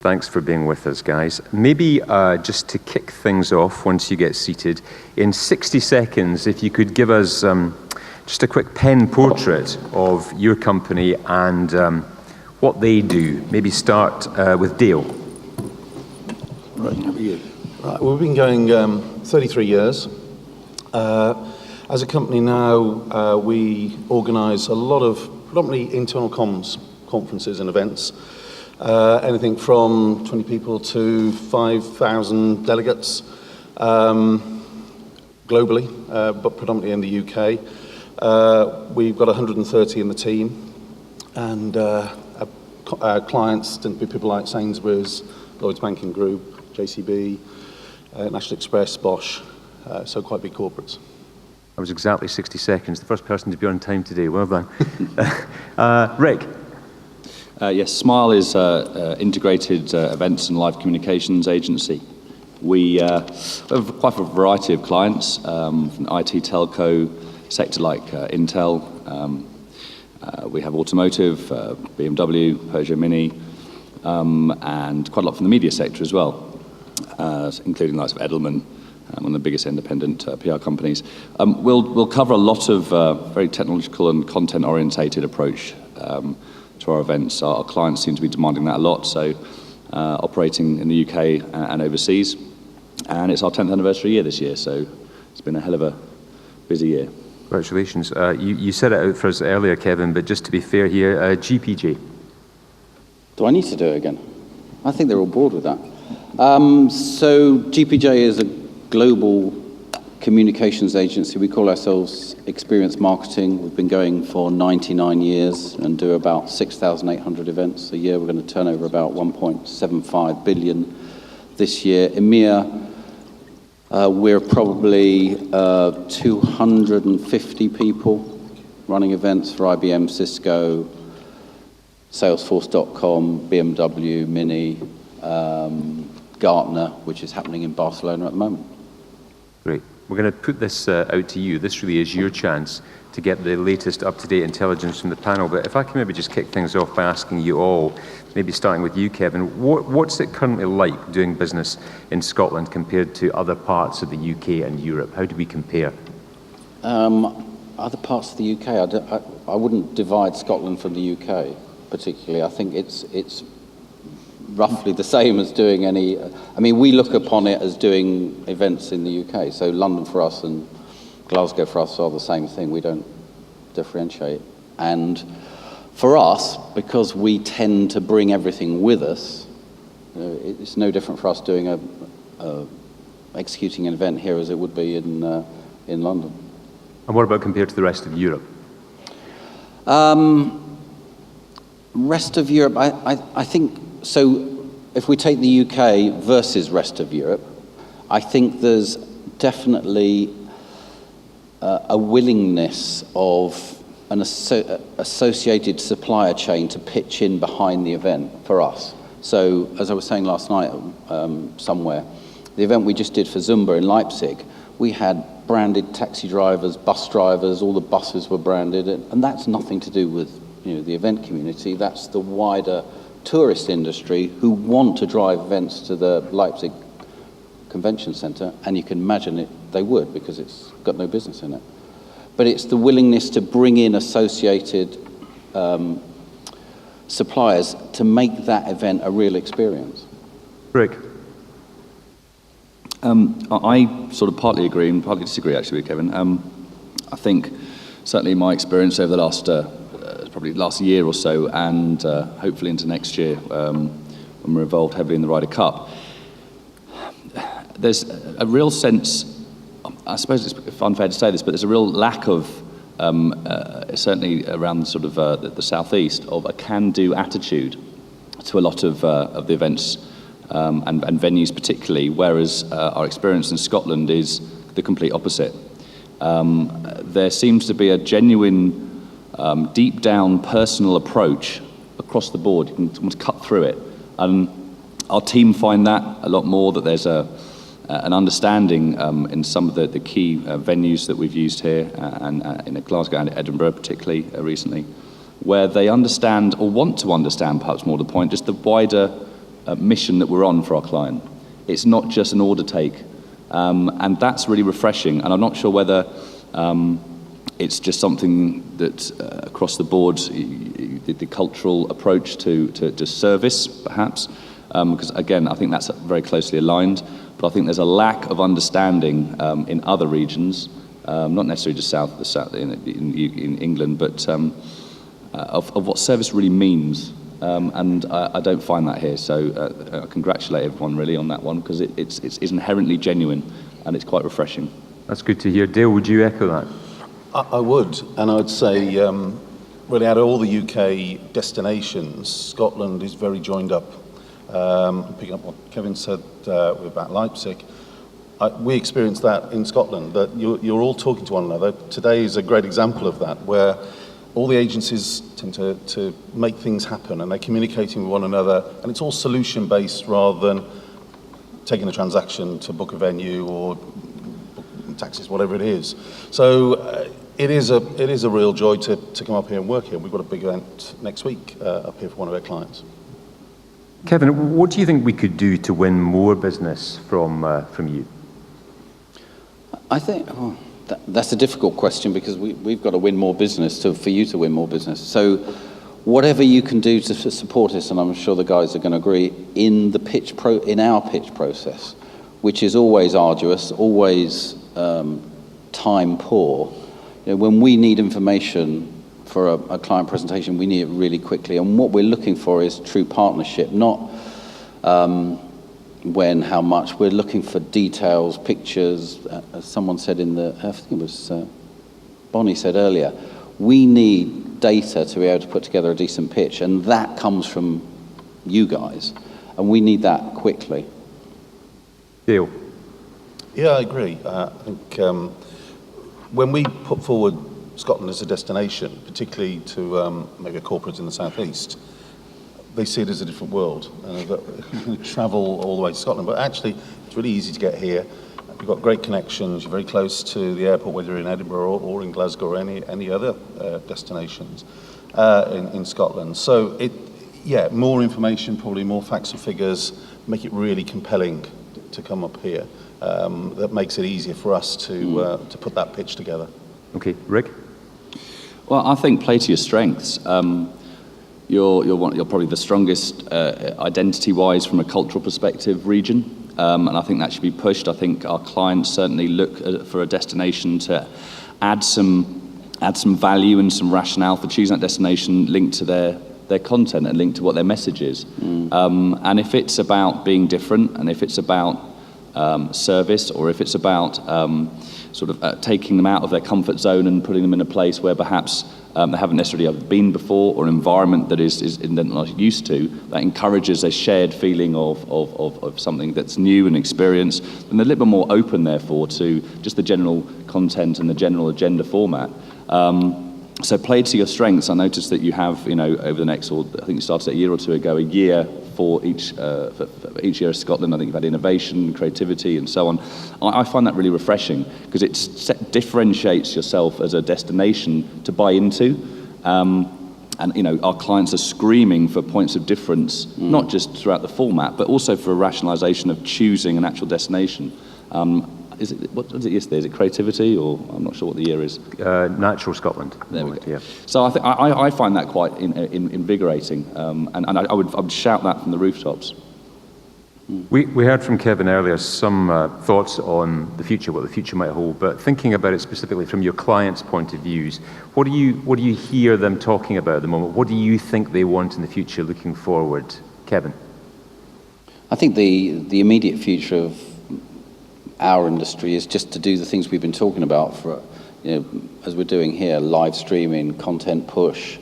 Thanks for being with us, guys. Maybe just to kick things off once you get seated, in 60 seconds, if you could give us just a quick pen portrait of your company and what they do. Maybe start with Dale. Right, how are you? Right, well, we've been going 33 years. As a company now, we organise a lot of predominantly internal comms conferences and events. Anything from 20 people to 5,000 delegates globally, but predominantly in the UK. We've got 130 in the team, and our clients tend to be people like Sainsbury's, Lloyds Banking Group, JCB, National Express, Bosch, so quite big corporates. That was exactly 60 seconds. The first person to be on time today. Well done. Rick. Yes, Smile is an integrated events and live communications agency. We have quite a variety of clients, from IT, telco, sector like Intel. We have automotive, BMW, Peugeot Mini, and quite a lot from the media sector as well, including the likes of Edelman, one of the biggest independent PR companies. We'll cover a lot of very technological and content-orientated approach to our events. Our clients seem to be demanding that a lot, so operating in the UK and overseas. And it's our 10th anniversary year this year, so it's been a hell of a busy year. Congratulations. You set it out for us earlier, Kevin, but just to be fair here, GPJ. Do I need to do it again? I think they're all bored with that. So GPJ is a global communications agency. We call ourselves Experience Marketing. We've been going for 99 years and do about 6,800 events a year. We're going to turn over about 1.75 billion this year. EMEA, we're probably 250 people running events for IBM, Cisco, Salesforce.com, BMW, Mini, Gartner, which is happening in Barcelona at the moment. Great. We're going to put this out to you. This really is your chance to get the latest up-to-date intelligence from the panel. But if I can maybe just kick things off by asking you all, maybe starting with you, Kevin, what's it currently like doing business in Scotland compared to other parts of the UK and Europe? How do we compare? Other parts of the UK, I wouldn't divide Scotland from the UK particularly. I think it's roughly the same as doing any. I mean, we look upon it as doing events in the UK. So London for us and Glasgow for us are the same thing. We don't differentiate. And for us, because we tend to bring everything with us, it's no different for us doing executing an event here as it would be in London. And what about compared to the rest of Europe? Rest of Europe, I think. So if we take the UK versus rest of Europe, I think there's definitely a willingness of an associated supplier chain to pitch in behind the event for us. So as I was saying last night somewhere, the event we just did for Zumba in Leipzig, we had branded taxi drivers, bus drivers, all the buses were branded, and that's nothing to do with the event community. That's the wider tourist industry who want to drive events to the Leipzig Convention Centre, and you can imagine they would, because it's got no business in it. But it's the willingness to bring in associated suppliers to make that event a real experience. Rick? I sort of partly agree and partly disagree, actually, with Kevin. I think certainly my experience over the last probably last year or so, and hopefully into next year, when we're involved heavily in the Ryder Cup, there's a real sense, I suppose it's unfair to say this, but there's a real lack of, certainly around sort of the southeast, of a can-do attitude to a lot of the events and venues particularly, whereas our experience in Scotland is the complete opposite. There seems to be a genuine deep down personal approach across the board. You can almost cut through it. And our team find that a lot more, that there's an understanding in some of the key venues that we've used here, and in Glasgow and Edinburgh particularly recently, where they understand, or want to understand perhaps more to the point, just the wider mission that we're on for our client. It's not just an order take. And that's really refreshing. And I'm not sure whether it's just something that across the board, the cultural approach to service, perhaps, because again, I think that's very closely aligned. But I think there's a lack of understanding in other regions, not necessarily just south in England, but of what service really means. And I don't find that here. So I congratulate everyone really on that one, because it's inherently genuine and it's quite refreshing. That's good to hear. Dale, would you echo that? I would, and I'd say really out of all the UK destinations, Scotland is very joined up. Picking up what Kevin said about Leipzig, we experienced that in Scotland, that you're all talking to one another. Today is a great example of that, where all the agencies tend to make things happen and they're communicating with one another, and it's all solution-based rather than taking a transaction to book a venue or book taxis, whatever it is. So it is a real joy to come up here and work here. We've got a big event next week up here for one of our clients. Kevin, what do you think we could do to win more business from you? I think that's a difficult question, because we've got to win more business for you to win more business. So whatever you can do to support us, and I'm sure the guys are going to agree, in our pitch process, which is always arduous, always time poor. When we need information for a client presentation, we need it really quickly. And what we're looking for is true partnership, not when, how much. We're looking for details, pictures. As someone said I think it was Bonnie said earlier, we need data to be able to put together a decent pitch, and that comes from you guys, and we need that quickly. Dale? Yeah, I agree. I think when we put forward Scotland as a destination, particularly to maybe a corporate in the southeast, they see it as a different world. We travel all the way to Scotland, but actually it's really easy to get here. You've got great connections, you're very close to the airport, whether you're in Edinburgh or in Glasgow or any other destinations in Scotland. So more information, probably more facts and figures, make it really compelling to come up here. That makes it easier for us to put that pitch together. Okay, Rick? Well, I think play to your strengths. You're probably the strongest identity-wise from a cultural perspective region, and I think that should be pushed. I think our clients certainly look for a destination to add some value and some rationale for choosing that destination linked to their content and linked to what their message is. And if it's about being different, and if it's about service, or if it's about taking them out of their comfort zone and putting them in a place where perhaps they haven't necessarily been before, or an environment that they're not used to, that encourages a shared feeling of something that's new and experienced, and they're a little bit more open, therefore, to just the general content and the general agenda format. So play to your strengths. I noticed that you have, over the next, I think you started a year or two ago, a year for each year of Scotland. I think you've had innovation, creativity, and so on. I find that really refreshing, because it differentiates yourself as a destination to buy into. And our clients are screaming for points of difference, not just throughout the format, but also for a rationalisation of choosing an actual destination. What was it yesterday? Is it creativity, or I'm not sure what the year is? Natural Scotland. There we go. Yeah. So I find that quite invigorating, and I would shout that from the rooftops. We heard from Kevin earlier some thoughts on the future, what the future might hold, but thinking about it specifically from your clients' point of views, what do you hear them talking about at the moment? What do you think they want in the future looking forward? Kevin? I think the immediate future of our industry is just to do the things we've been talking about for, as we're doing here, live streaming, content push,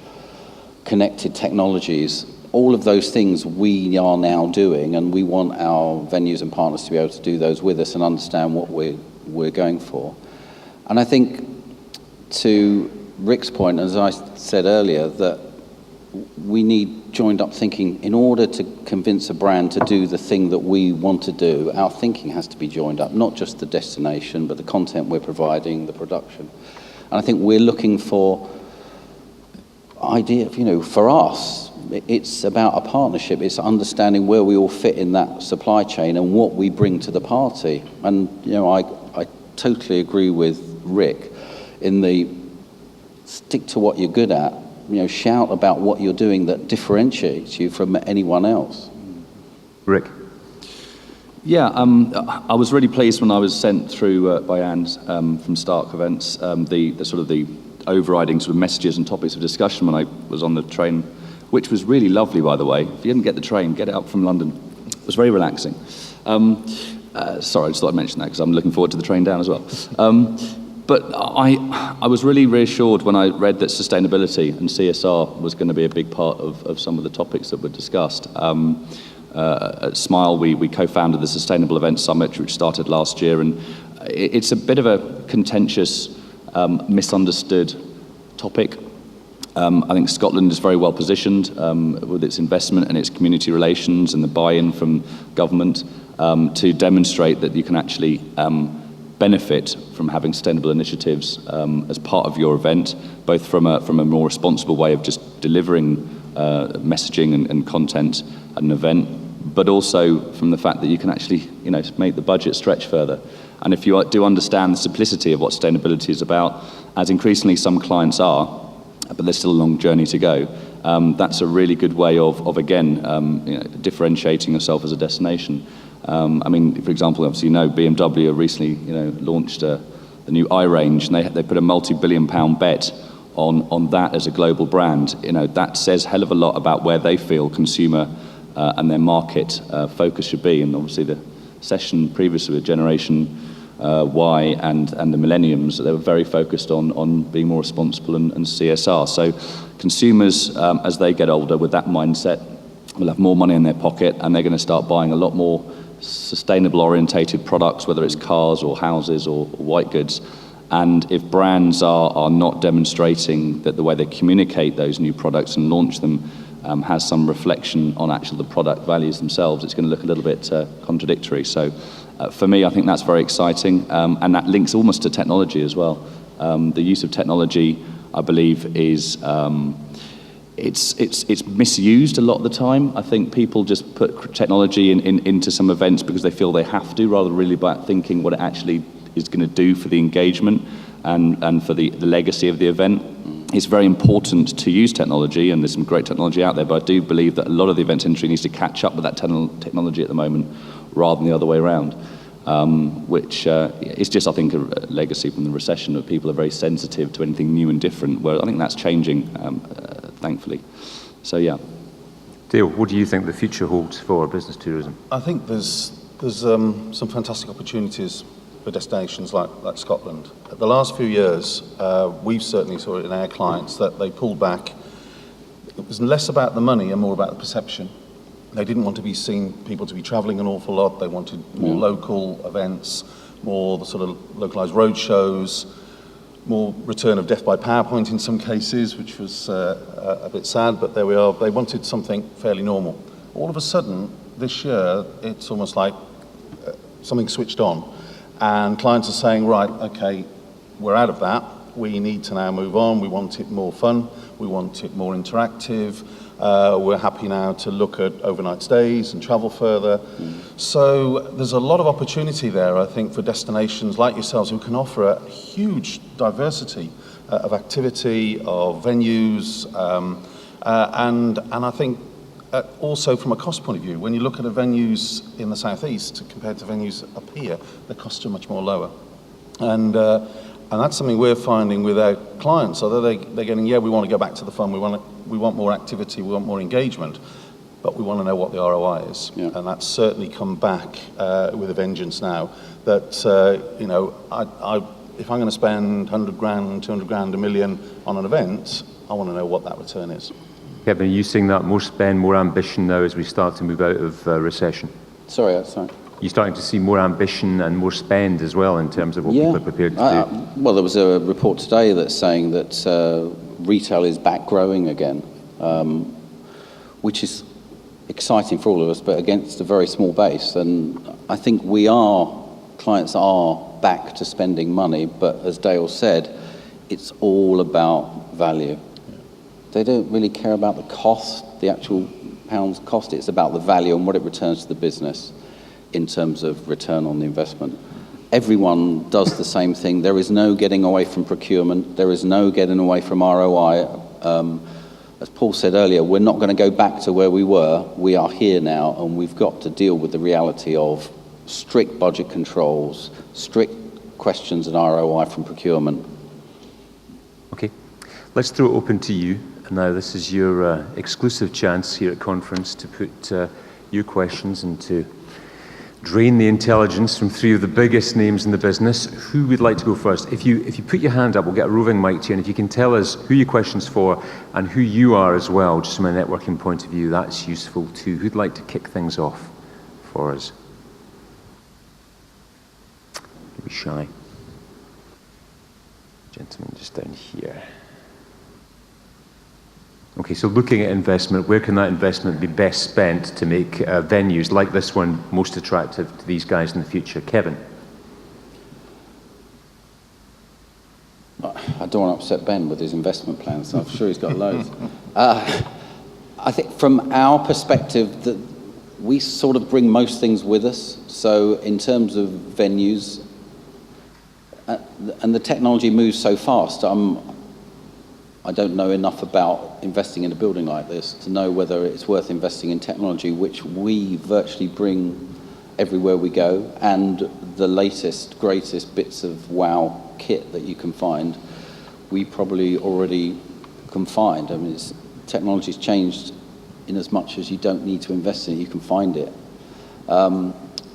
connected technologies. All of those things we are now doing, and we want our venues and partners to be able to do those with us and understand what we're going for. And I think, to Rick's point, as I said earlier, that we need joined up thinking. In order to convince a brand to do the thing that we want to do, our thinking has to be joined up, not just the destination, but the content we're providing, the production. And I think we're looking for idea, for us, it's about a partnership. It's understanding where we all fit in that supply chain and what we bring to the party. And, I totally agree with Rick in the stick to what you're good at, shout about what you're doing that differentiates you from anyone else. Rick? Yeah, I was really pleased when I was sent through by Anne from Stark Events, the sort of the overriding sort of messages and topics of discussion when I was on the train, which was really lovely, by the way. If you didn't get the train, get it up from London. It was very relaxing. Sorry, I just thought I'd mention that because I'm looking forward to the train down as well. But I was really reassured when I read that sustainability and CSR was going to be a big part of some of the topics that were discussed. At Smile, we co-founded the Sustainable Events Summit, which started last year, and it's a bit of a contentious, misunderstood topic. I think Scotland is very well positioned with its investment and its community relations and the buy-in from government to demonstrate that you can actually benefit from having sustainable initiatives as part of your event, both from a more responsible way of just delivering messaging and content at an event, but also from the fact that you can actually make the budget stretch further. And if you do understand the simplicity of what sustainability is about, as increasingly some clients are, but there's still a long journey to go, that's a really good way of again, differentiating yourself as a destination. For example, obviously BMW recently launched the new iRange, and they put a multi-billion-pound bet on that as a global brand. That says a hell of a lot about where they feel consumer and their market focus should be. And obviously the session previously with Generation Y and the Millenniums, they were very focused on being more responsible and CSR. So consumers, as they get older with that mindset, will have more money in their pocket, and they're going to start buying a lot more sustainable orientated products, whether it's cars or houses or white goods. And if brands are not demonstrating that the way they communicate those new products and launch them has some reflection on actually the product values themselves, it's going to look a little bit contradictory. So for me, I think that's very exciting, and that links almost to technology as well. The use of technology, I believe, is it's misused a lot of the time. I think people just put technology into some events because they feel they have to, rather than really about thinking what it actually is going to do for the engagement and for the legacy of the event. It's very important to use technology, and there's some great technology out there, but I do believe that a lot of the event industry needs to catch up with that technology at the moment rather than the other way around, which is just, I think, a legacy from the recession, that people are very sensitive to anything new and different, where I think that's changing, thankfully. So, yeah. Dale, what do you think the future holds for business tourism? I think there's some fantastic opportunities for destinations like Scotland. The last few years, we've certainly saw it in our clients that they pulled back. It was less about the money and more about the perception. They didn't want to be seen, people to be travelling an awful lot. They wanted more local events, more the sort of localised road shows, more return of death by PowerPoint in some cases, which was a bit sad, but there we are. They wanted something fairly normal. All of a sudden, this year, it's almost like something switched on. And clients are saying, right, okay, we're out of that. We need to now move on. We want it more fun. We want it more interactive. We're happy now to look at overnight stays and travel further. So there's a lot of opportunity there, I think, for destinations like yourselves who can offer a huge diversity of activity, of venues, and I think also from a cost point of view, when you look at the venues in the southeast compared to venues up here, the costs are much more lower. And that's something we're finding with our clients. Although they're getting, we want to go back to the fun, we want more activity, we want more engagement, but we want to know what the ROI is. Yeah. And that's certainly come back with a vengeance now. That if I'm going to spend 100 grand, 200 grand, $1 million on an event, I want to know what that return is. Kevin, are you seeing that more spend, more ambition now as we start to move out of recession? Sorry. You're starting to see more ambition and more spend as well in terms of what people are prepared to do? Well, there was a report today that's saying that retail is back growing again, which is exciting for all of us, but against a very small base. And I think clients are back to spending money, but as Dale said, it's all about value. They don't really care about the cost. the actual pounds cost. It's about the value and what it returns to the business in terms of return on the investment. Everyone does the same thing. There is no getting away from procurement. There is no getting away from ROI. As Paul said earlier, we're not going to go back to where we were. We are here now, and we've got to deal with the reality of strict budget controls, strict questions and ROI from procurement. Okay, let's throw it open to you. And now this is your exclusive chance here at conference to put your questions and to drain the intelligence from three of the biggest names in the business. Who would like to go first? If you put your hand up, we'll get a roving mic to you, and if you can tell us who your question's for and who you are as well, just from a networking point of view, that's useful too. Who'd like to kick things off for us? Don't be shy. Gentleman just down here. Okay, so looking at investment, where can that investment be best spent to make venues like this one most attractive to these guys in the future? Kevin? I don't want to upset Ben with his investment plans, so I'm sure he's got loads. I think from our perspective, that we sort of bring most things with us. So in terms of venues, and the technology moves so fast, I don't know enough about investing in a building like this to know whether it's worth investing in technology, which we virtually bring everywhere we go, and the latest, greatest bits of wow kit that you can find, we probably already can find. I mean, technology's changed in as much as you don't need to invest in it, you can find it.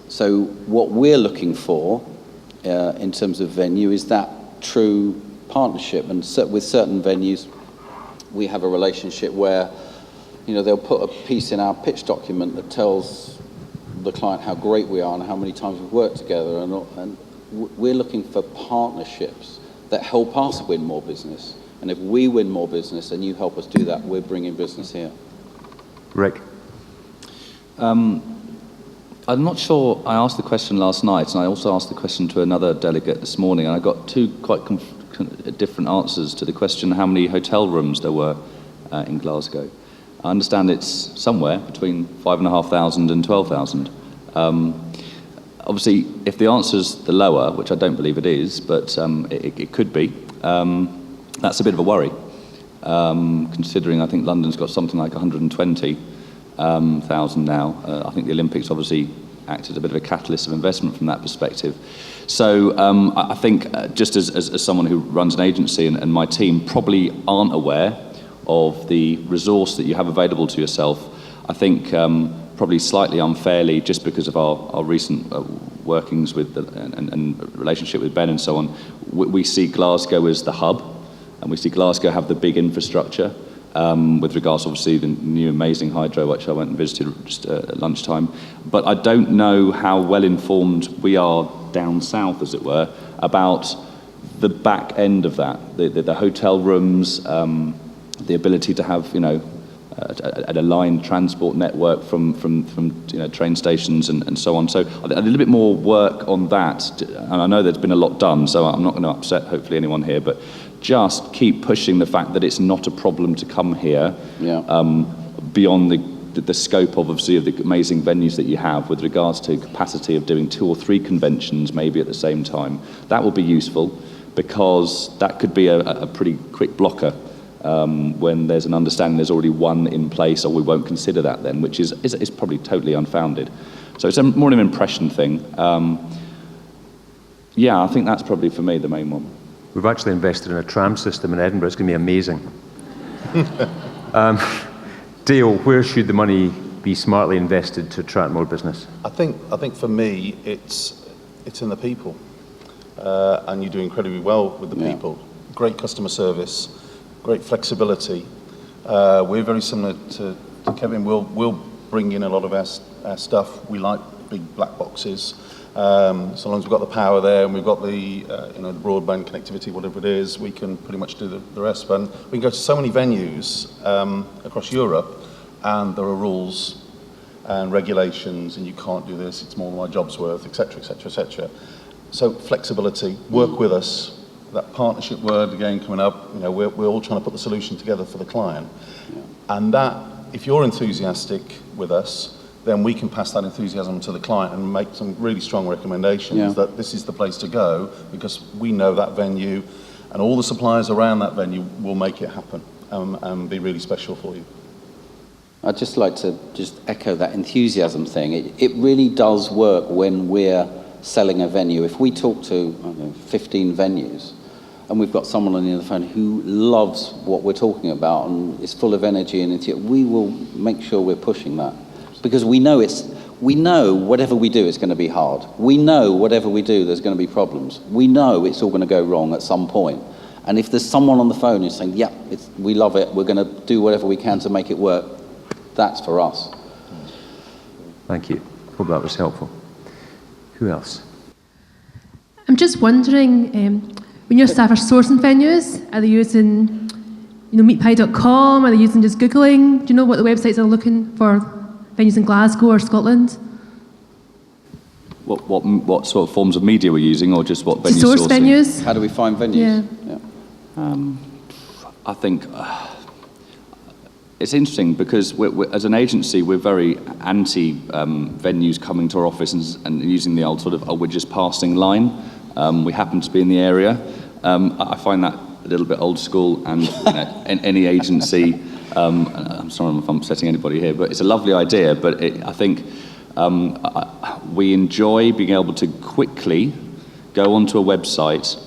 So what we're looking for in terms of venue is that true partnership, and with certain venues we have a relationship where they'll put a piece in our pitch document that tells the client how great we are and how many times we've worked together, and we're looking for partnerships that help us win more business, and if we win more business and you help us do that, we're bringing business here. Rick? I'm not sure. I asked the question last night, and I also asked the question to another delegate this morning, and I got two quite different answers to the question how many hotel rooms there were in Glasgow. I understand it's somewhere between 5,500 and 12,000. Obviously, if the answer's the lower, which I don't believe it is, but it could be, that's a bit of a worry, considering I think London's got something like 120,000 now. I think the Olympics obviously acted as a bit of a catalyst of investment from that perspective. So I think just as someone who runs an agency and my team probably aren't aware of the resource that you have available to yourself, I think probably slightly unfairly, just because of our recent workings with and relationship with Ben and so on, we see Glasgow as the hub, and we see Glasgow have the big infrastructure. With regards, obviously, the new amazing hydro, which I went and visited just at lunchtime. But I don't know how well informed we are down south, as it were, about the back end of that, the hotel rooms, the ability to have, an aligned transport network from train stations and so on. So a little bit more work on that, and I know there's been a lot done, so I'm not going to upset, hopefully, anyone here, but just keep pushing the fact that it's not a problem to come here, beyond the scope, obviously, of the amazing venues that you have with regards to capacity of doing 2 or 3 conventions maybe at the same time. That will be useful, because that could be a pretty quick blocker when there's an understanding there's already one in place, or we won't consider that then, which is probably totally unfounded. So it's more an impression thing. I think that's probably for me the main one. We've actually invested in a tram system in Edinburgh. It's going to be amazing. Dale, where should the money be smartly invested to attract more business? I think for me, it's in the people, and you do incredibly well with the people. Great customer service, great flexibility. We're very similar to Kevin. We'll bring in a lot of our stuff. We like big black boxes. So long as we've got the power there and we've got the the broadband connectivity, whatever it is, we can pretty much do the rest. But we can go to so many venues across Europe, and there are rules and regulations, and you can't do this, it's more than my job's worth, etc., etc., etc. So flexibility, work with us. That partnership word again coming up. We're all trying to put the solution together for the client, and that if you're enthusiastic with us, then we can pass that enthusiasm to the client and make some really strong recommendations that this is the place to go because we know that venue and all the suppliers around that venue will make it happen and be really special for you. I'd just like to just echo that enthusiasm thing. It really does work when we're selling a venue. If we talk to, I don't know, 15 venues, and we've got someone on the other phone who loves what we're talking about and is full of energy and we will make sure we're pushing that. Because we know whatever we do is going to be hard. We know whatever we do, there's going to be problems. We know it's all going to go wrong at some point. And if there's someone on the phone who's saying, yeah, we love it, we're going to do whatever we can to make it work, that's for us. Thank you. Hope that was helpful. Who else? I'm just wondering, when your staff are sourcing venues, are they using, meetpie.com? Are they using just Googling? Do you know what the websites are looking for venues in Glasgow or Scotland? What sort of forms of media we're using, or just what To venues source sourcing? venues? How do we find venues? Yeah. I think it's interesting because as an agency, we're very anti venues coming to our office and using the old sort of, we're just passing line. We happen to be in the area. I find that a little bit old school, and in any agency, I'm sorry if I'm upsetting anybody here, but it's a lovely idea, but I think we enjoy being able to quickly go onto a website.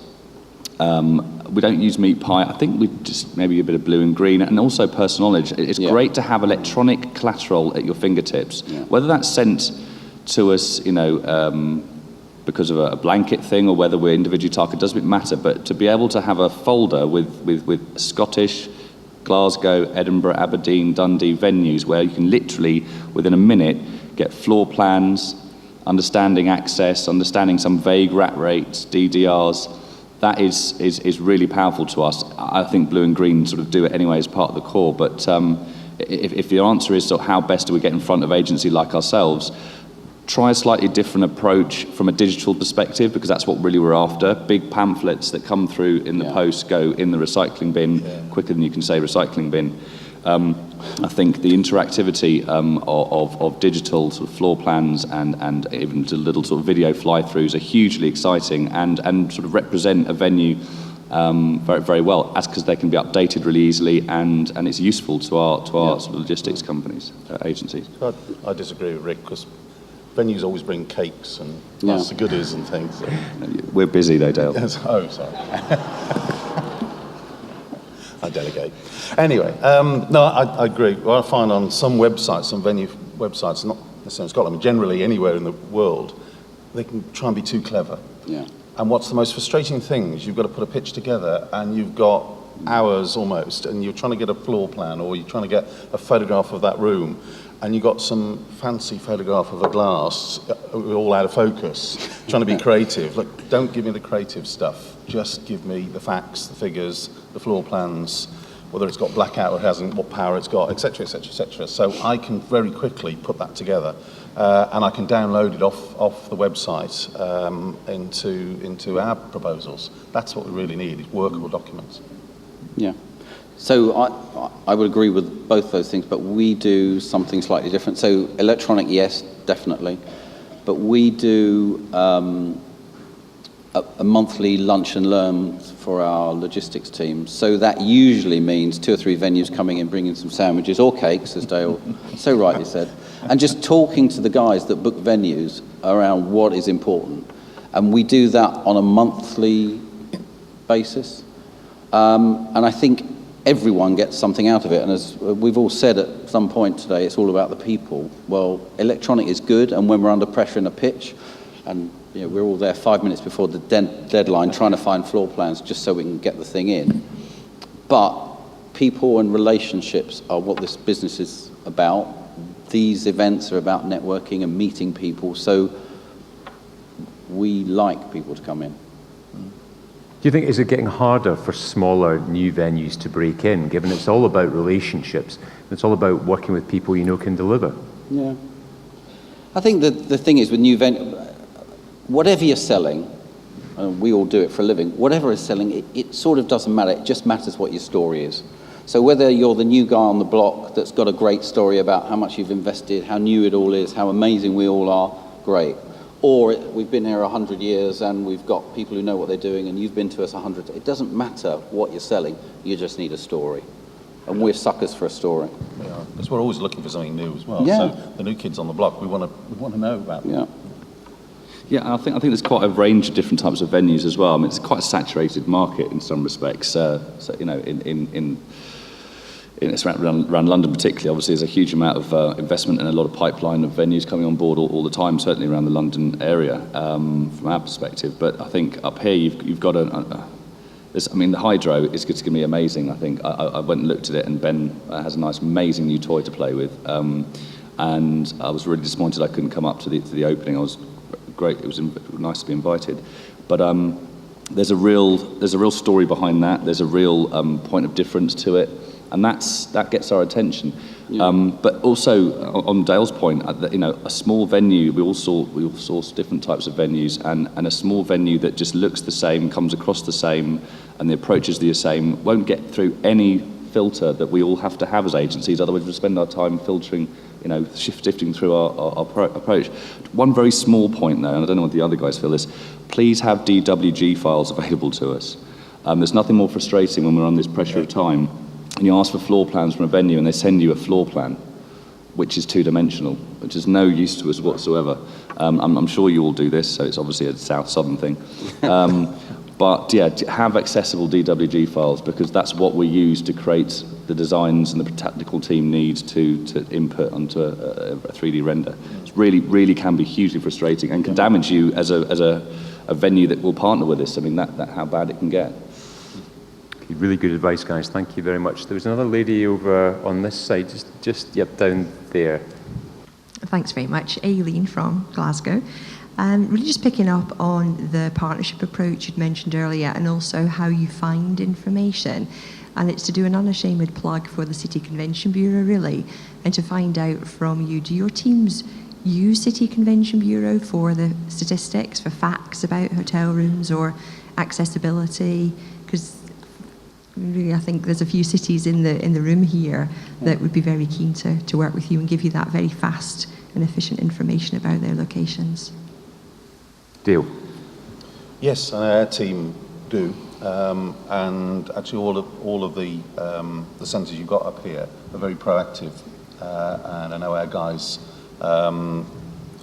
We don't use MeetPie. I think we just maybe a bit of blue and green, and also personal knowledge. It's great to have electronic collateral at your fingertips. Yeah. Whether that's sent to us, because of a blanket thing, or whether we're individually targeted, doesn't matter. But to be able to have a folder with Scottish, Glasgow, Edinburgh, Aberdeen, Dundee venues where you can literally, within a minute, get floor plans, understanding access, understanding some vague rat rates, DDRs, that is really powerful to us. I think blue and green sort of do it anyway as part of the core, but if the answer is sort of how best do we get in front of agency like ourselves, try a slightly different approach from a digital perspective, because that's what really we're after. Big pamphlets that come through in the post go in the recycling bin quicker than you can say recycling bin. I think the interactivity of digital sort of floor plans and even little sort of video fly-throughs are hugely exciting and sort of represent a venue very, very well, because they can be updated really easily and it's useful to our sort of logistics companies, agencies. I disagree with Rick, because venues always bring cakes and lots of goodies and things. We're busy though, Dale. Oh, sorry. I delegate. Anyway, no, I agree. What I find on some websites, some venue websites, not necessarily in Scotland, but generally anywhere in the world, they can try and be too clever. Yeah. And what's the most frustrating thing is you've got to put a pitch together and you've got hours almost, and you're trying to get a floor plan or you're trying to get a photograph of that room, and you've got some fancy photograph of a glass, all out of focus, trying to be creative. Look, don't give me the creative stuff. Just give me the facts, the figures, the floor plans, whether it's got blackout or hasn't, what power it's got, etc., etc., etc. So I can very quickly put that together, and I can download it off the website into our proposals. That's what we really need, is workable documents. Yeah. So I would agree with both those things, but we do something slightly different. So electronic, yes, definitely. But we do a monthly lunch and learn for our logistics team. So that usually means 2 or 3 venues coming in, bringing some sandwiches or cakes, as Dale so rightly said, and just talking to the guys that book venues around what is important. And we do that on a monthly basis. And I think everyone gets something out of it. And as we've all said at some point today, it's all about the people. Well, electronic is good, and when we're under pressure in a pitch, and we're all there 5 minutes before the deadline trying to find floor plans just so we can get the thing in. But people and relationships are what this business is about. These events are about networking and meeting people, so we like people to come in. Do you think, is it getting harder for smaller new venues to break in, given it's all about relationships, it's all about working with people you know can deliver? Yeah. I think that the thing is with new venues, whatever you're selling, and we all do it for a living, whatever is selling, it sort of doesn't matter. It just matters what your story is. So whether you're the new guy on the block that's got a great story about how much you've invested, how new it all is, how amazing we all are, great. Or we've been here 100 years and we've got people who know what they're doing and you've been to us 100. It doesn't matter what you're selling, you just need a story. And we're suckers for a story. We are. Because we're always looking for something new as well. Yeah. So the new kids on the block, we want to know about them. Yeah. Yeah, and I think there's quite a range of different types of venues as well. I mean, it's quite a saturated market in some respects. So you know, it's around London particularly, obviously there's a huge amount of investment and a lot of pipeline of venues coming on board all the time, certainly around the London area from our perspective. But I think up here you've got the Hydro is going to be amazing. I think I went and looked at it, and Ben has a nice, amazing new toy to play with. And I was really disappointed I couldn't come up to the opening. I was great. It was nice to be invited, but there's a real story behind that. There's a real point of difference to it, and that gets our attention. Yeah. But also on Dale's point, you know, a small venue. We all source different types of venues, and a small venue that just looks the same, comes across the same, and the approach is the same, won't get through any filter that we all have to have as agencies. Otherwise, we'll spend our time filtering, you know, shifting through our approach. One very small point though, and I don't know what the other guys feel this, please have DWG files available to us. There's nothing more frustrating when we're on this pressure of time, and you ask for floor plans from a venue and they send you a floor plan, which is two-dimensional, which is no use to us whatsoever. I'm sure you all do this, so it's obviously a southern thing. But yeah, have accessible DWG files, because that's what we use to create the designs and the technical team needs to input onto a 3D render. It really can be hugely frustrating and can damage you as a venue that will partner with us. I mean, that how bad it can get. Okay, really good advice, guys. Thank you very much. There was another lady over on this side, just down there. Thanks very much. Aileen from Glasgow. Really just picking up on the partnership approach you'd mentioned earlier, and also how you find information. And it's to do an unashamed plug for the City Convention Bureau, really, and to find out from you, do your teams use City Convention Bureau for the statistics, for facts about hotel rooms or accessibility? Because really, I think there's a few cities in the room here that would be very keen to work with you and give you that very fast and efficient information about their locations. Dale. Yes, our team do, and actually all of the centres you've got up here are very proactive, and I know our guys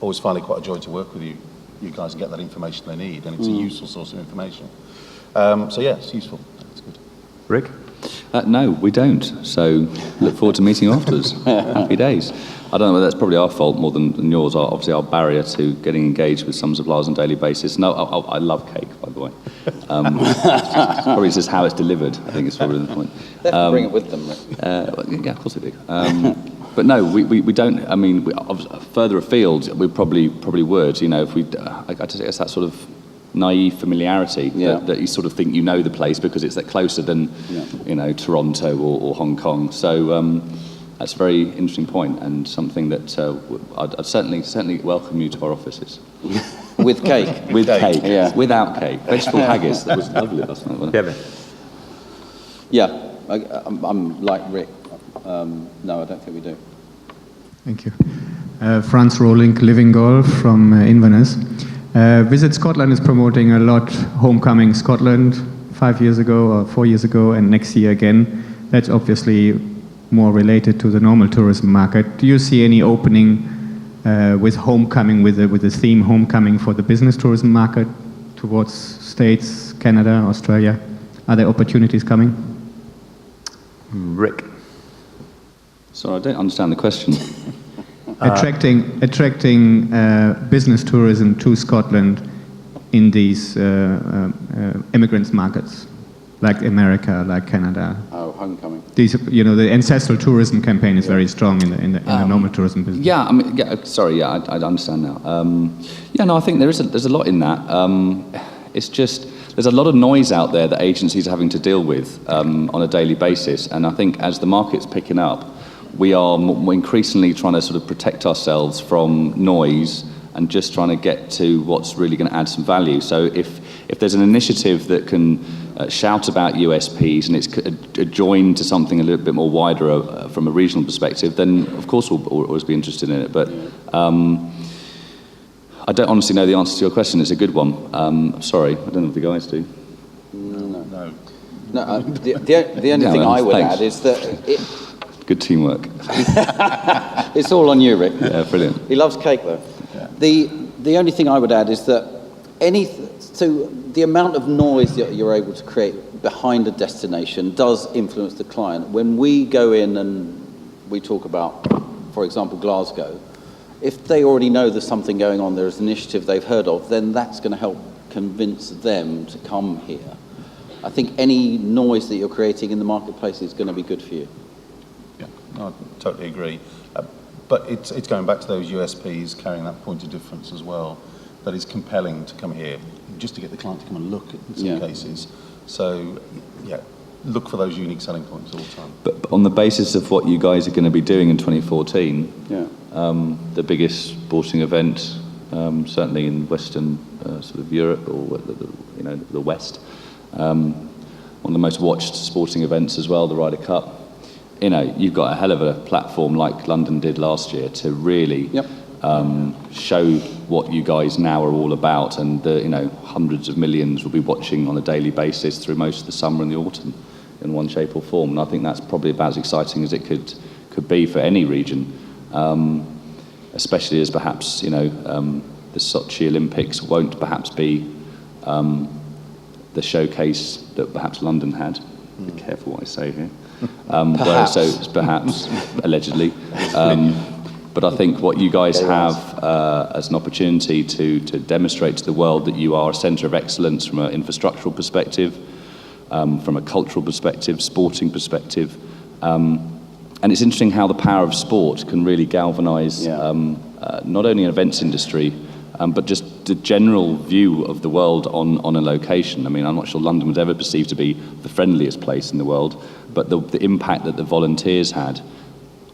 always find it quite a joy to work with you guys and get that information they need, and it's a useful source of information. So yeah, it's useful. It's good. Rick? No, we don't. So look forward to meeting you afterwards. Happy days. I don't know whether that's probably our fault more than yours. Obviously, our barrier to getting engaged with some suppliers on a daily basis. No, I love cake, by the way. Probably just how it's delivered, I think is probably the point. They have to bring it with them, Rick. Yeah, of course they do. But no, we don't. I mean, further afield, we probably would. You know, if we, I guess that sort of naive familiarity that you sort of think you know the place because it's that closer than you know, Toronto or Hong Kong. So that's a very interesting point, and something that I'd certainly welcome you to our offices. With cake. With cake. Yeah. Without cake. Vegetable haggis. That was lovely last night, wasn't it? Kevin. Yeah, I'm like Rick. No, I don't think we do. Thank you. Franz Rohlink, Living Golf from Inverness. Visit Scotland is promoting a lot Homecoming Scotland 5 years ago or 4 years ago, and next year again. That's obviously more related to the normal tourism market. Do you see any opening with Homecoming, with the theme Homecoming for the business tourism market towards States, Canada, Australia? Are there opportunities coming? Rick. Sorry, I don't understand the question. Attracting business tourism to Scotland in these immigrants markets, like America, like Canada. Oh, Homecoming. These, you know, the ancestral tourism campaign is very strong in the normal tourism business. Yeah, I mean, I understand now. I think there's a lot in that. It's just there's a lot of noise out there that agencies are having to deal with on a daily basis, and I think as the market's picking up, we are increasingly trying to sort of protect ourselves from noise and just trying to get to what's really going to add some value. So if if there's an initiative that can shout about USPs and it's joined to something a little bit more wider from a regional perspective, then of course we'll always be interested in it. But I don't honestly know the answer to your question. It's a good one. Sorry, I don't know if the guys do. No, the only thing I would add is that good teamwork. It's all on you, Rick. Yeah, brilliant. He loves cake, though. Yeah. The only thing I would add is that the amount of noise that you're able to create behind a destination does influence the client. When we go in and we talk about, for example, Glasgow, if they already know there's something going on, there's an initiative they've heard of, then that's going to help convince them to come here. I think any noise that you're creating in the marketplace is going to be good for you. Yeah, no, I totally agree. But it's going back to those USPs, carrying that point of difference as well, that is compelling to come here, just to get the client to come and look in some cases. So, yeah, look for those unique selling points all the time. But on the basis of what you guys are going to be doing in 2014, the biggest sporting event, certainly in Western sort of Europe or the West, one of the most watched sporting events as well, the Ryder Cup. You've got a hell of a platform like London did last year to really show what you guys now are all about, and hundreds of millions will be watching on a daily basis through most of the summer and the autumn in one shape or form. And I think that's probably about as exciting as it could be for any region, especially as perhaps the Sochi Olympics won't perhaps be the showcase that perhaps London had. Be careful what I say here. Perhaps allegedly. But I think what you guys have as an opportunity to demonstrate to the world that you are a centre of excellence from an infrastructural perspective, from a cultural perspective, sporting perspective. And it's interesting how the power of sport can really galvanise not only an events industry, but just the general view of the world on a location. I mean, I'm not sure London was ever perceived to be the friendliest place in the world, but the impact that the volunteers had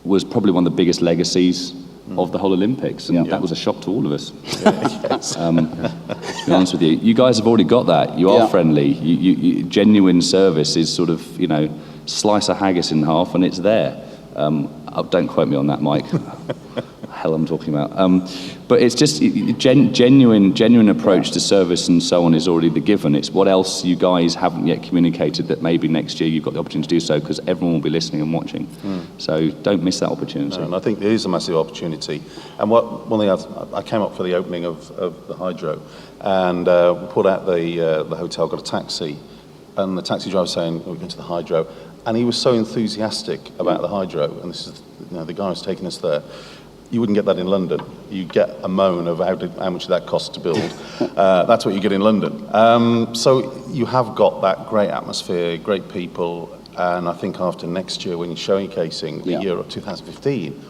was probably one of the biggest legacies of the whole Olympics, and that was a shock to all of us. To be honest with you, you guys have already got that. You are friendly. You genuine service is sort of, slice a haggis in half and it's there. Don't quote me on that, Mike. Hell I'm talking about. But it's just genuine approach to service and so on is already the given. It's what else you guys haven't yet communicated that maybe next year you've got the opportunity to do so, because everyone will be listening and watching. So don't miss that opportunity. No, and I think there is a massive opportunity. And one thing I came up for the opening of the Hydro, and we pulled out the hotel, got a taxi, and the taxi driver was saying, we're going to the Hydro. And he was so enthusiastic about the Hydro, and this is the guy who's taking us there. You wouldn't get that in London. You get a moan of how much that costs to build. That's what you get in London. So you have got that great atmosphere, great people, and I think after next year, when you're showcasing the year of 2015,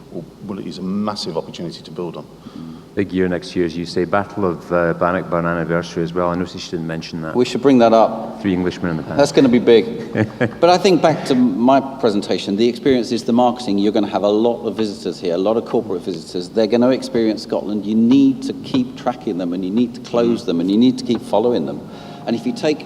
it is a massive opportunity to build on. Big year next year, as you say. Battle of Bannockburn anniversary as well. I noticed you didn't mention that. We should bring that up. 3 Englishmen in the past. That's going to be big. But I think back to my presentation, the experience is the marketing. You're going to have a lot of visitors here, a lot of corporate visitors. They're going to experience Scotland. You need to keep tracking them, and you need to close them, and you need to keep following them. And if you take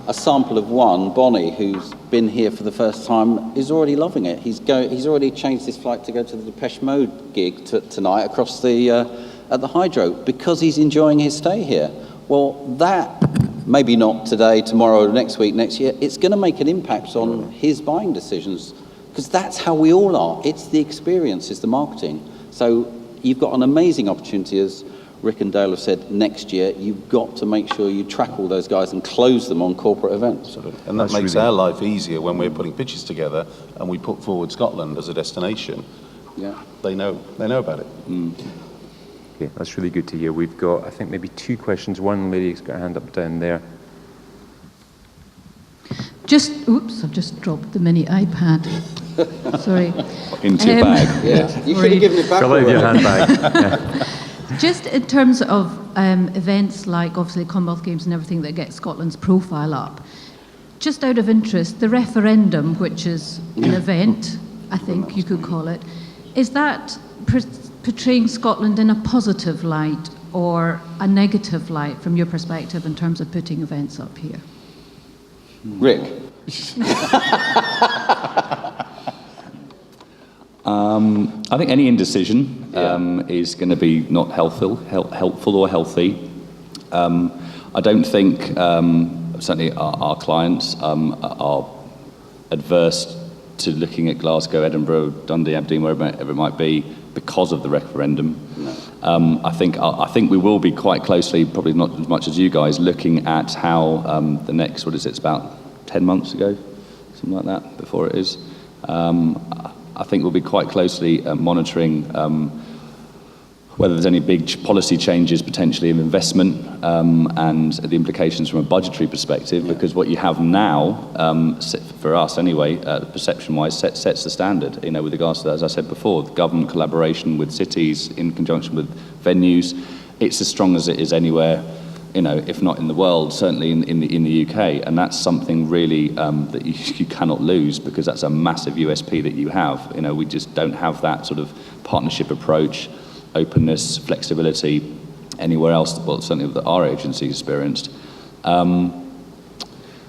a sample of one, Bonnie, who's been here for the first time, is already loving it. He's already changed his flight to go to the Depeche Mode gig tonight across at the Hydro, because he's enjoying his stay here. Well, that, maybe not today, tomorrow, next week, next year, it's going to make an impact on his buying decisions, because that's how we all are. It's the experience, it's the marketing. So you've got an amazing opportunity, as Rick and Dale have said, next year. You've got to make sure you track all those guys and close them on corporate events. And that makes our life easier when we're putting pitches together and we put forward Scotland as a destination. Yeah, they know about it. Okay, that's really good to hear. We've got, I think, maybe 2 questions. One lady's got a hand up down there. I've just dropped the mini iPad. Sorry. Into your bag. Yeah. You should have given it back. Fill out your handbag. Just in terms of events like, obviously, Commonwealth Games and everything that get Scotland's profile up, just out of interest, the referendum, which is an event, I think you could call it, is that portraying Scotland in a positive light, or a negative light from your perspective in terms of putting events up here? Rick? I think any indecision is going to be not helpful or healthy. I don't think certainly our clients are adverse to looking at Glasgow, Edinburgh, Dundee, Aberdeen, wherever it might be, because of the referendum. No. I think we will be quite closely, probably not as much as you guys, looking at how the next, it's about 10 months ago, something like that, before it is. I think we'll be quite closely monitoring whether there's any big policy changes potentially of investment and the implications from a budgetary perspective, because what you have now, for us anyway, perception-wise, sets the standard, with regards to, as I said before, the government collaboration with cities in conjunction with venues. It's as strong as it is anywhere, if not in the world, certainly in the UK, and that's something really that you cannot lose, because that's a massive USP that you have. We just don't have that sort of partnership approach, openness, flexibility anywhere else, well, certainly that our agency experienced.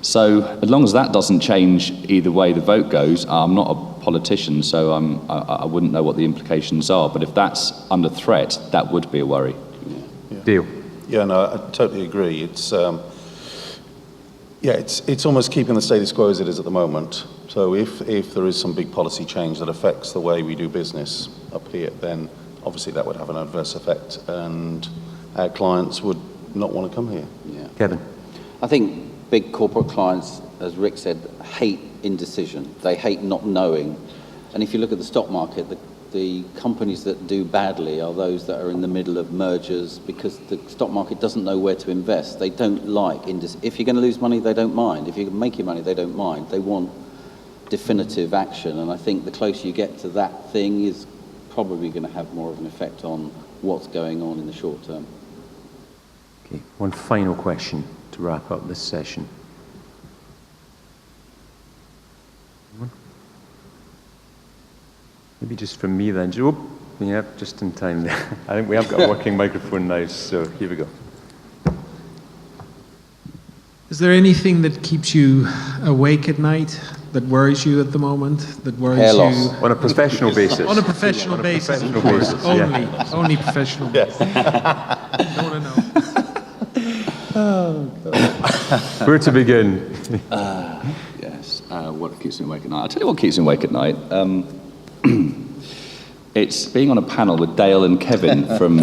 So as long as that doesn't change either way the vote goes, I'm not a politician, so I wouldn't know what the implications are, but if that's under threat, that would be a worry. Yeah. Deal. Yeah, no, I totally agree. It's almost keeping the status quo as it is at the moment. So if there is some big policy change that affects the way we do business up here, then obviously that would have an adverse effect, and our clients would not want to come here. Yeah. Kevin. I think big corporate clients, as Rick said, hate indecision. They hate not knowing. And if you look at the stock market, the companies that do badly are those that are in the middle of mergers, because the stock market doesn't know where to invest. They don't like if you're going to lose money, they don't mind. If you're making money, they don't mind. They want definitive action, and I think the closer you get to that thing is probably going to have more of an effect on what's going on in the short term. Okay, one final question to wrap up this session. Maybe just from me then. Yeah, just in time there. I think we have got a working microphone now, so here we go. Is there anything that keeps you awake at night, that worries you at the moment, that worries Hair you? loss. On a professional basis. On a professional basis, of professional course. basis, Only, yeah. only professional basis. Don't want to know. Where to begin? Yes, what keeps me awake at night? I'll tell you what keeps me awake at night. It's being on a panel with Dale and Kevin from...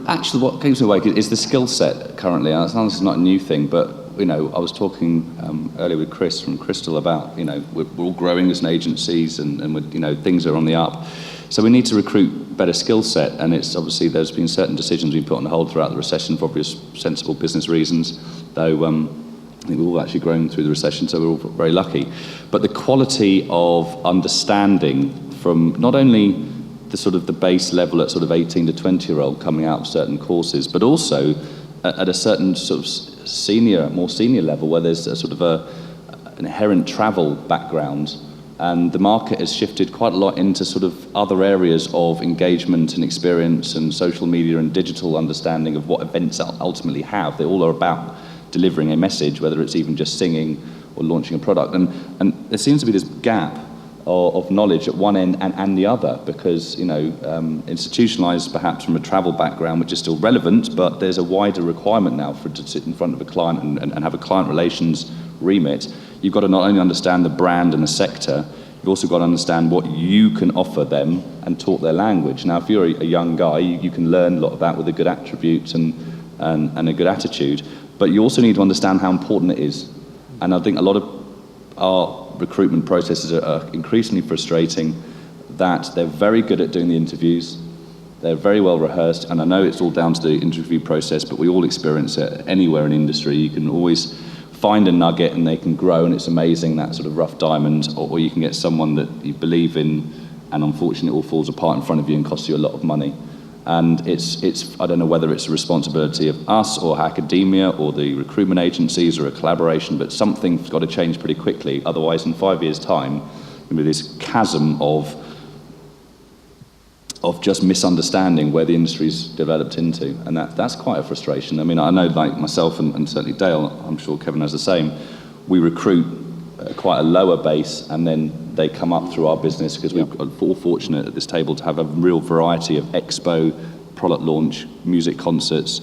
actually, what keeps me awake is the skill set currently. This is not a new thing, but, I was talking earlier with Chris from Crystal about, we're all growing as an agencies and things are on the up. So we need to recruit better skill set, and it's obviously there's been certain decisions we've put on hold throughout the recession for obvious sensible business reasons, though I think we've all actually grown through the recession, so we're all very lucky. But the quality of understanding from not only the sort of the base level at sort of 18 to 20-year-old coming out of certain courses, but also at a certain sort of more senior level where there's a sort of an inherent travel background, and the market has shifted quite a lot into sort of other areas of engagement and experience and social media and digital understanding of what events ultimately have. They all are about delivering a message, whether it's even just singing or launching a product. And there seems to be this gap of knowledge at one end and the other, because, institutionalized perhaps from a travel background, which is still relevant, but there's a wider requirement now to sit in front of a client and have a client relations remit. You've got to not only understand the brand and the sector, you've also got to understand what you can offer them and talk their language. Now, if you're a young guy, you can learn a lot of that with a good attributes and a good attitude, but you also need to understand how important it is. And I think a lot of our recruitment processes are increasingly frustrating, that they're very good at doing the interviews, they're very well rehearsed, and I know it's all down to the interview process, but we all experience it anywhere in industry. You can always find a nugget and they can grow, and it's amazing, that sort of rough diamond, or you can get someone that you believe in and unfortunately it all falls apart in front of you and costs you a lot of money. And it's I don't know whether it's a responsibility of us or academia or the recruitment agencies or a collaboration, but something's got to change pretty quickly. Otherwise, in 5 years' time, there'll be this chasm of of just misunderstanding where the industry's developed into, and that's quite a frustration. I mean, I know, like myself and certainly Dale, I'm sure Kevin has the same, we recruit quite a lower base, and then they come up through our business because we're all fortunate at this table to have a real variety of expo, product launch, music concerts,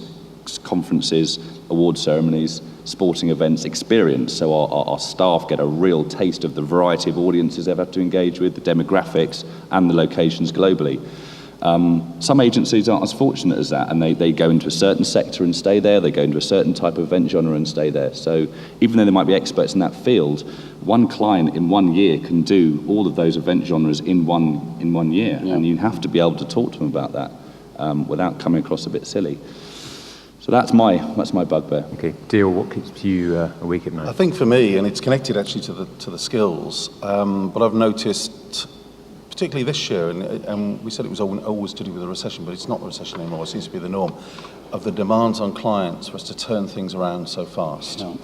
conferences, award ceremonies, sporting events experience. So our staff get a real taste of the variety of audiences they've had to engage with, the demographics, and the locations globally. Some agencies aren't as fortunate as that, and they go into a certain sector and stay there, they go into a certain type of event genre and stay there. So even though they might be experts in that field, one client in 1 year can do all of those event genres in one year, and you have to be able to talk to them about that without coming across a bit silly. So that's my bugbear. Okay, Dale, what keeps you awake at night? I think for me, and it's connected actually to the skills, but I've noticed, particularly this year, and we said it was always to do with the recession, but it's not the recession anymore. It seems to be the norm of the demands on clients for us to turn things around so fast. No.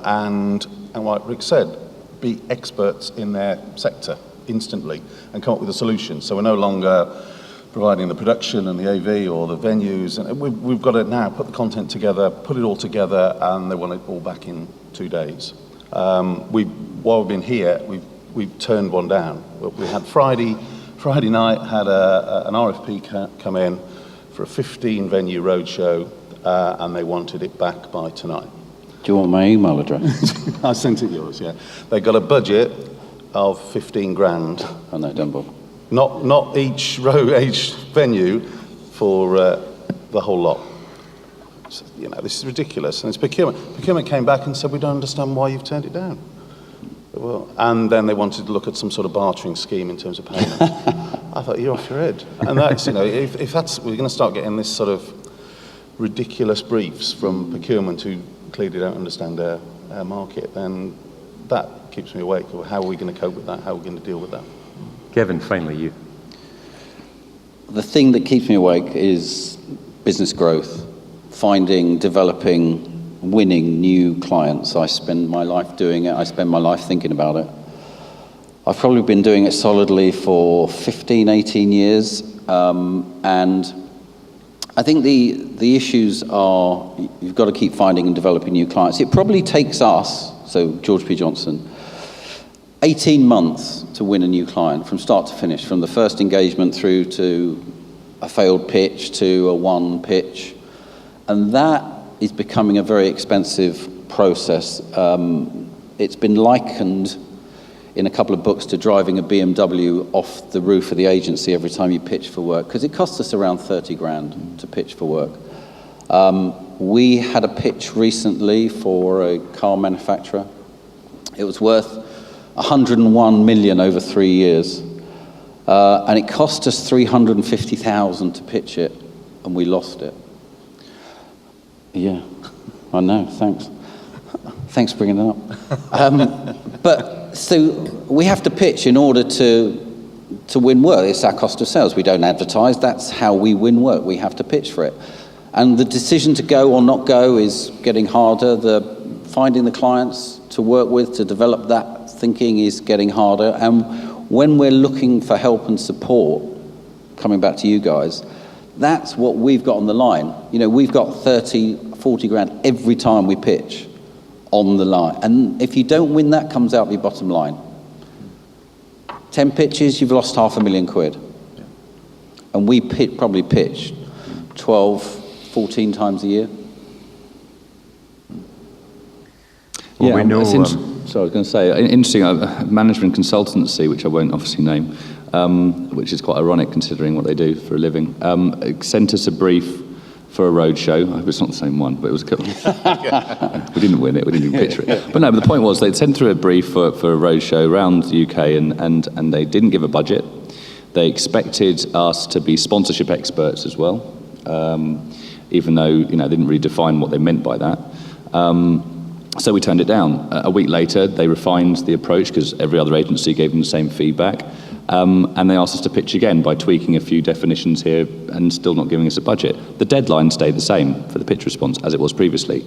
And like Rick said, be experts in their sector instantly and come up with a solution. So we're no longer providing the production and the AV or the venues, and we've got to now put the content together, put it all together, and they want it all back in 2 days. While we've been here, we've turned one down. We had Friday night had an RFP come in for a 15-venue roadshow, and they wanted it back by tonight. Do you want my email address? I sent it yours, yeah. They got a budget of 15 grand. Oh no, don't bother. Not each venue for the whole lot. So, this is ridiculous, and it's procurement. Procurement came back and said, we don't understand why you've turned it down. Well, and then they wanted to look at some sort of bartering scheme in terms of payment. I thought, you're off your head. And that's, if that's, we're going to start getting this sort of ridiculous briefs from procurement who clearly don't understand their market, then that keeps me awake. How are we going to cope with that? How are we going to deal with that? Kevin, finally you. The thing that keeps me awake is business growth, finding, developing, winning new clients. I spend my life doing it. I spend my life thinking about it. I've probably been doing it solidly for 15, 18 years. And I think the issues are, you've got to keep finding and developing new clients. It probably takes us, so George P. Johnson, 18 months to win a new client from start to finish, from the first engagement through to a failed pitch to a won pitch. And that is becoming a very expensive process. It's been likened in a couple of books to driving a BMW off the roof of the agency every time you pitch for work, because it costs us around 30 grand to pitch for work. We had a pitch recently for a car manufacturer. It was worth 101 million over 3 years. And it cost us 350,000 to pitch it, and we lost it. Yeah, I know, thanks. Thanks for bringing it up. But so we have to pitch in order to win work. It's our cost of sales. We don't advertise. That's how we win work. We have to pitch for it. And the decision to go or not go is getting harder. Finding the clients to work with, to develop that thinking is getting harder. And when we're looking for help and support, coming back to you guys, that's what we've got on the line. We've got 30, 40 grand every time we pitch on the line. And if you don't win, that comes out of your bottom line. 10 pitches, you've lost £500,000 And we probably pitch 12, 14 times a year. Well, we know, so I was going to say, interesting, management consultancy, which I won't obviously name, which is quite ironic considering what they do for a living, sent us a brief for a roadshow. I hope it's not the same one, but it was cool. We didn't win it, we didn't even picture it. But no, but the point was they'd sent through a brief for a roadshow around the UK, and they didn't give a budget. They expected us to be sponsorship experts as well, even though they didn't really define what they meant by that. So we turned it down. A week later, they refined the approach because every other agency gave them the same feedback. And they asked us to pitch again by tweaking a few definitions here and still not giving us a budget. The deadline stayed the same for the pitch response as it was previously.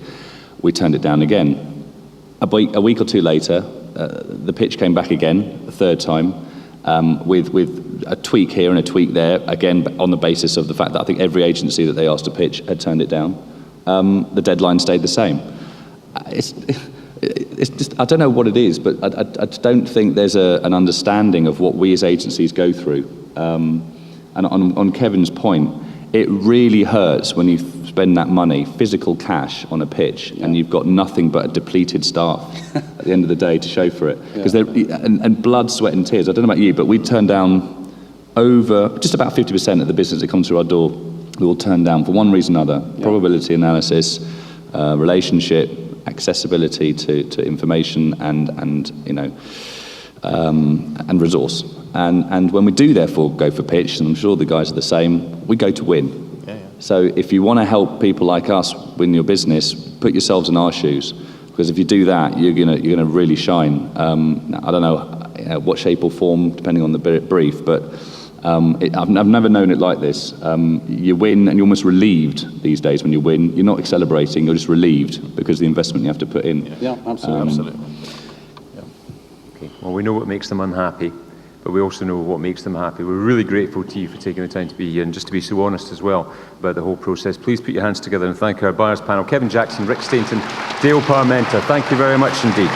We turned it down again. A week or two later, the pitch came back again, a third time, with a tweak here and a tweak there, again, on the basis of the fact that I think every agency that they asked to pitch had turned it down. The deadline stayed the same. It's just, I don't know what it is, but I don't think there's an understanding of what we as agencies go through. And on Kevin's point, it really hurts when you spend that money, physical cash, on a pitch, and you've got nothing but a depleted staff at the end of the day to show for it. Because and blood, sweat and tears. I don't know about you, but we turn down over just about 50% of the business that comes through our door. We will turn down for one reason or another: probability analysis, relationship, accessibility to information, and you know, and resource. And when we do therefore go for pitch, and I'm sure the guys are the same, we go to win. So if you want to help people like us win your business, put yourselves in our shoes, because if you do that, you're gonna really shine. I don't know what shape or form, depending on the brief, but I've never known it like this. You win, and you're almost relieved these days when you win. You're not celebrating; you're just relieved because of the investment you have to put in. Yeah, absolutely. Okay. Well, we know what makes them unhappy, but we also know what makes them happy. We're really grateful to you for taking the time to be here and just to be so honest as well about the whole process. Please put your hands together and thank our buyers panel: Kevin Jackson, Rick Stainton, Dale Parmenter. Thank you very much indeed.